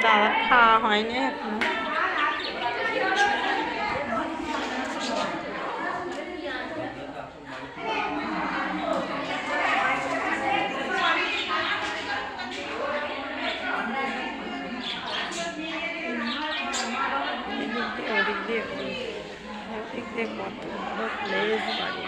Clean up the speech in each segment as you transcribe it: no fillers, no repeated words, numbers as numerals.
দাদা খাওয়া হয়নি এখন। ওদিক দিয়ে কত বড় প্লেস বাড়ি।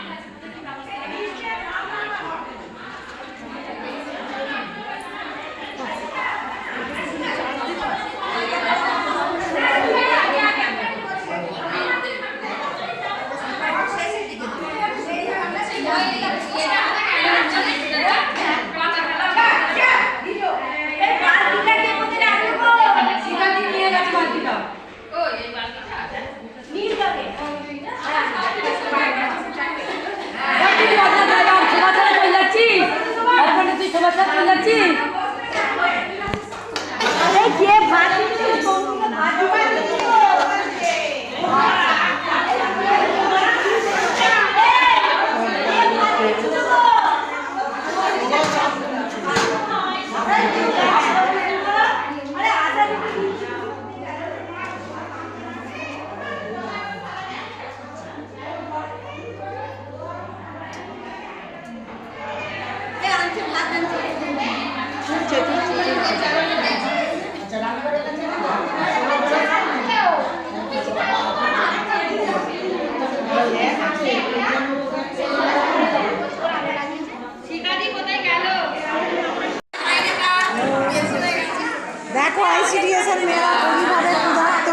দেখো ICDS এর মেয়েরা পরিবারে ক্ষুধার্ত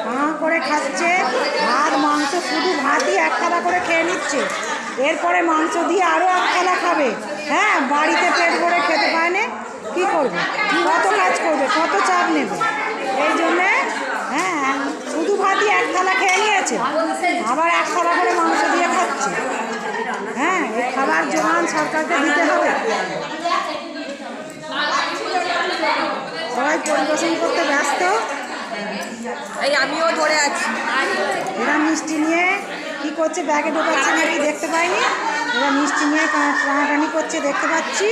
হাঁ করে খাচ্ছে, ভাত মাংস, শুধু ভাতই এক থালা করে খেয়ে নিচ্ছে, এরপরে মাংস দিয়ে আরও এক থালা খাবে। হ্যাঁ, বাড়িতে পেট ভরে খেতে পায় না, কী করবে, কত কাজ করবে, কত চাপ নেবে, এই জন্যে হ্যাঁ শুধু ভাতই এক থালা খেয়ে নিয়েছে, আবার এক থালা করে মাংস দিয়ে খাচ্ছে। হ্যাঁ, এই খাবার জোগান সরকারকে দিতে হবে। সবাই পরিবেশন করতে ব্যস্ত, এই আমিও ধরে আছি। এরা মিষ্টি নিয়ে কি করছে, ব্যাগে ঢোকাচ্ছে নাকি দেখতে পাইনি, এরা মিষ্টি নিয়ে টানাটানি করছে দেখতে পাচ্ছি,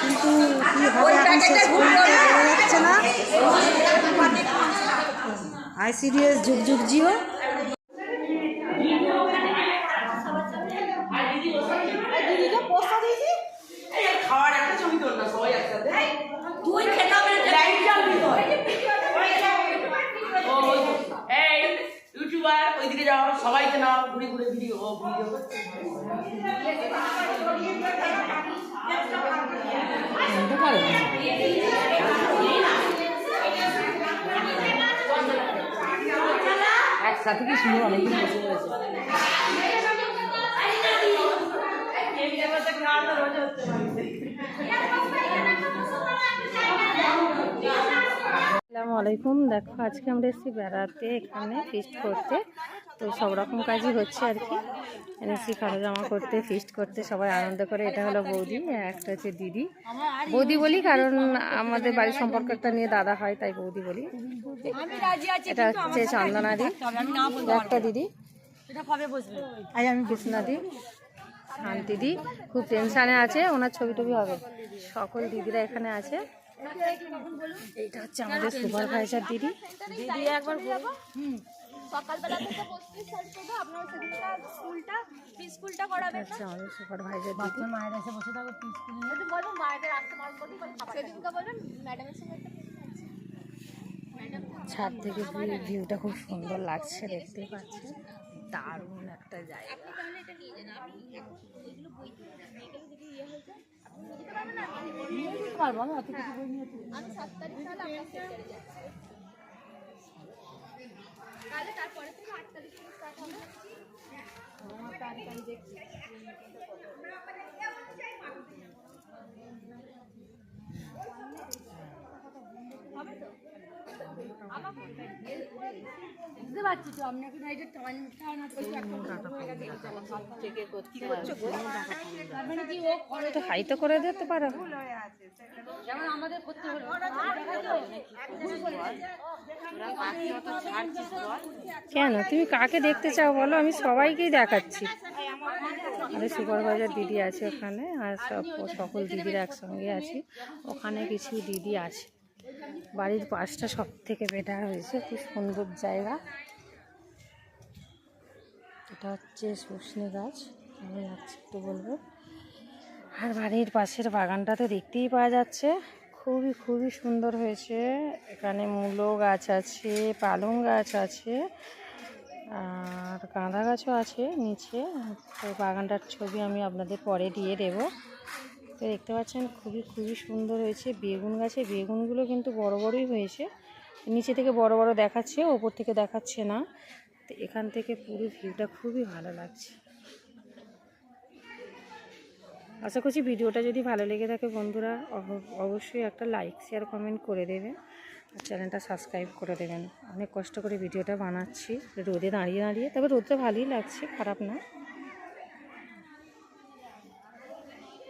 কিন্তু কি হবে এখন শেষ পর্যন্ত বোঝা যাচ্ছে না। ICDS যুগ যুগ জিও। সবাইকে নাও, ঘুরে ঘুরে ভিডিও করছে। একসাথে কি শুনে অনেকদিন বসে রয়েছে। আসসালামু আলাইকুম। দেখো আজকে আমরা এসেছি বেড়াতে, এখানে ফিস্ট করতে। তো সব রকম কাজই হচ্ছে আর কি, এনেছি কালো জামা করতে, ফিস্ট করতে, সবাই আনন্দ করে। এটা হলো বৌদি, একটা হচ্ছে দিদি। বৌদি বলি কারণ আমাদের বাড়ির সম্পর্ক একটা নিয়ে দাদা হয়, তাই বৌদি বলি। এটা হচ্ছে চন্দনাদি, একটা দিদি, আমি কৃষ্ণাদি, শান্তিদি খুব টেনশানে আছে, ওনার ছবি টবি হবে। সকল দিদিরা এখানে আছে। এইটা হচ্ছে আমাদের সুপারভাইজার দিদি। দিদি একবার সকালবেলা থেকে বসতে স্টার্ট করব, আপনারা সেদিনটা স্কুলটা করাবেন না। আচ্ছা, আমাদের সুপারভাইজার দিদি। মায়ের এসে বসে থাকো স্কুলে, যদি বলেন মায়েদের আসতে মাস বলি খাবার সেদিনটা বলেন ম্যাডামের সঙ্গে ছাদ থেকে ভিউটা খুব সুন্দর লাগছে, দেখতে পাচ্ছেন, দারুণ একটা জায়গা। আপনি তাহলে এটা নিয়ে যান, আমি এখন এগুলো বই এগুলো যদি ইয়ে হয়ে যায় আপনি নিতে পারবেন। আমি 7 তারিখ তাহলে আপনার সেন্টারে যাচ্ছি, তাহলে তারপরে থেকে 8 তারিখ থেকে স্টার্ট হবে। আমার তারিখ আমি দেখছি হবে তো। বুঝতে পারছি তো আপনাকে না, এটা টান মানে কি ও তো হাই তো করে দিতে পারো। যেমন আমাদের করতে হলো কেন, তুমি কাকে দেখতে চাও বলো, আমি সবাইকেই দেখাচ্ছি। আমাদের সুপারভাইজার দিদি আছে ওখানে, আর সকল দিদিরা একসঙ্গে আছি, ওখানে কিছু দিদি আছে। বাড়ির পাশটা সব থেকে বেটার হয়েছে, খুব সুন্দর জায়গা। এটা হচ্ছে সজনে গাছ, কেমন লাগছে একটু বলবো। আর বাড়ির পাশের বাগানটা তো দেখতেই পাওয়া যাচ্ছে, খুবই খুবই সুন্দর হয়েছে। এখানে মূলো গাছ আছে, পালং গাছ আছে, আর গাঁদা গাছও আছে নিচে। তো বাগানটার ছবি আমি আপনাদের পরে দিয়ে দেব। তো দেখতে পাচ্ছেন খুবই খুবই সুন্দর হয়েছে। বেগুন গাছে বেগুনগুলো কিন্তু বড় বড়ই হয়েছে, নিচে থেকে বড় বড় দেখাচ্ছে, ওপর থেকে দেখাচ্ছে না। তো এখান থেকে পুরো ভিউটা খুবই ভালো লাগছে। আশা করছি ভিডিওটা যদি ভালো লেগে থাকে বন্ধুরা, অবশ্যই একটা লাইক শেয়ার কমেন্ট করে দেবেন, আর চ্যানেলটা সাবস্ক্রাইব করে দেবেন। অনেক কষ্ট করে ভিডিওটা বানাচ্ছি রোদে দাঁড়িয়ে দাঁড়িয়ে, তবে রোদটা ভালোই লাগছে, খারাপ না।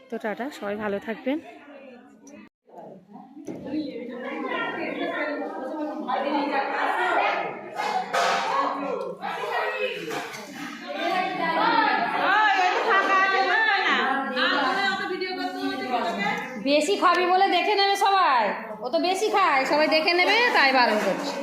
তো টাটা, সবাই ভালো থাকবেন। বেশি খাবি বলে দেখে নেবে সবাই, ও তো বেশি খায়, সবাই দেখে নেবে তাই বারণ করছে।